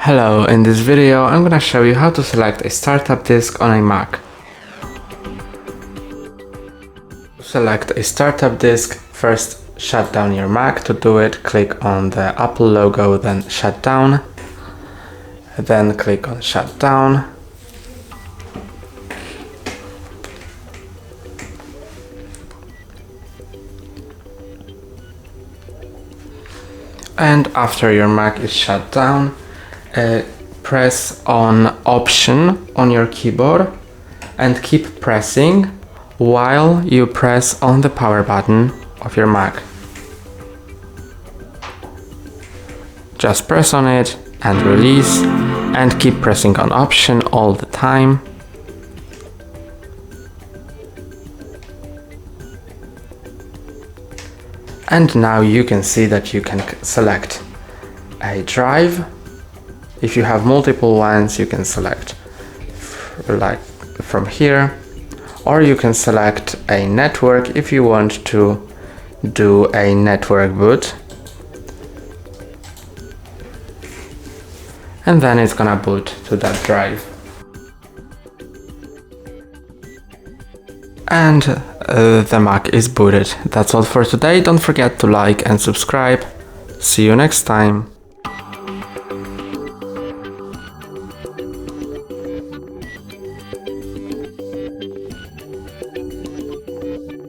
Hello, in this video I'm gonna show you how to select a startup disk on a Mac. To select a startup disk, first shut down your Mac. To do it, click on the Apple logo, then shut down. Then click on shut down. And after your Mac is shut down, press on Option on your keyboard and keep pressing while you press on the power button of your Mac. Just press on it and release, and keep pressing on Option all the time. And now you can see that you can select a drive. If you have multiple ones, you can select like from here, or you can select a network if you want to do a network boot. And then it's gonna boot to that drive. And the Mac is booted. That's all for today. Don't forget to like and subscribe. See you next time.